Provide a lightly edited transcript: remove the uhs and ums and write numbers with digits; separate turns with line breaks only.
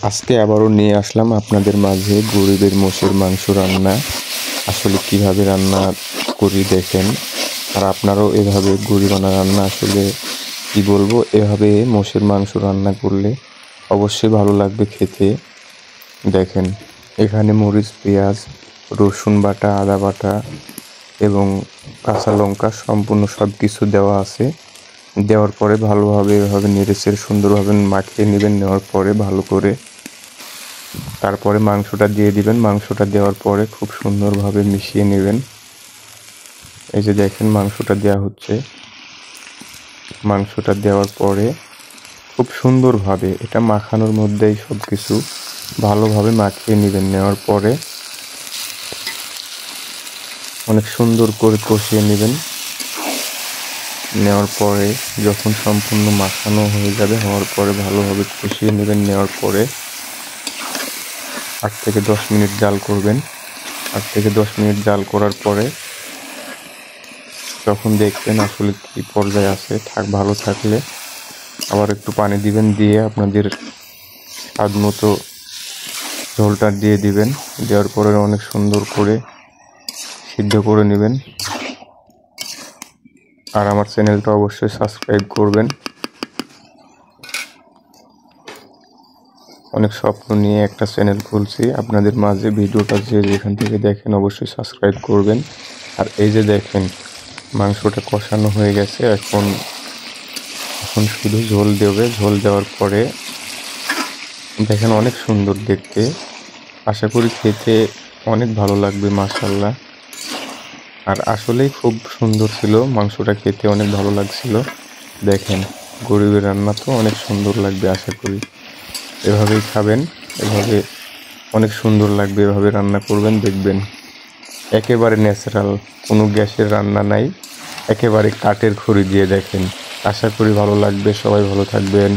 আজকে আবারও নিয়ে আসলাম আপনাদের মাঝে গরিবের মোষের মাংস রান্না। আসলে কিভাবে রান্না করি দেখেন, আর আপনারাও এভাবে গরিবানা রান্না আসলে কি বলবো, এভাবে মোষের মাংস রান্না করলে অবশ্যই ভালো লাগবে খেতে। দেখেন, এখানে মরিচ, পেঁয়াজ, রসুন বাটা, আদা বাটা এবং কাঁচা লঙ্কা সম্পূর্ণ সব কিছু দেওয়া আছে। দেওয়ার পরে ভালোভাবে এভাবে নেড়েচেড়ে সুন্দরভাবে মাখিয়ে নেবেন। নেওয়ার পরে ভালো করে তারপরে মাংসটা দিয়ে দিবেন। মাংসটা দেওয়ার পরে খুব সুন্দরভাবে মিশিয়ে নেবেন। এই যে দেখেন, মাংসটা দেওয়া হচ্ছে। মাংসটা দেওয়ার পরে খুব সুন্দরভাবে এটা মাখানোর মধ্যেই সব কিছু ভালোভাবে মাখিয়ে নেবেন। নেওয়ার পরে অনেক সুন্দর করে কষিয়ে নেবেন। নেওয়ার পরে যখন সম্পূর্ণ মাখানো হয়ে যাবে, হওয়ার পরে ভালোভাবে কষিয়ে নেবেন। নেওয়ার পরে 8 থেকে 10 মিনিট জাল করবেন। 8 থেকে 10 মিনিট জাল করার পরে যখন দেখবেন আসলে কি পর্যায়ে আছে, ভালো থাকলে আবার একটু পানি দিবেন। দিয়ে আপনাদের স্বাদ মতো ঝোলটা দিয়ে দিবেন। দেওয়ার পরে অনেক সুন্দর করে সিদ্ধ করে নেবেন। আর আমার চ্যানেলটা অবশ্যই সাবস্ক্রাইব করবেন। অনেক স্বপ্ন নিয়ে একটা চ্যানেল খুলছি আপনাদের মাঝে। ভিডিওটা যেখান থেকে দেখেন অবশ্যই সাবস্ক্রাইব করবেন। আর এই যে দেখেন, মাংসটা কষানো হয়ে গেছে। এখন শুধু ঝোল দেবে। ঝোল দেওয়ার পরে দেখেন অনেক সুন্দর দেখতে। আশা করি খেতে অনেক ভালো লাগবে, মাশাআল্লাহ। আর আসলেই খুব সুন্দর ছিল, মাংসটা খেতে অনেক ভালো লাগছিল। দেখেন, গরিবের রান্না তো অনেক সুন্দর লাগবে আশা করি। এভাবেই খাবেন, এভাবে অনেক সুন্দর লাগবে। এভাবে রান্না করবেন, দেখবেন একেবারে ন্যাচারাল, কোনো গ্যাসের রান্না নাই, একেবারে কাঠের খড়ি দিয়ে। দেখেন, আশা করি ভালো লাগবে। সবাই ভালো থাকবেন।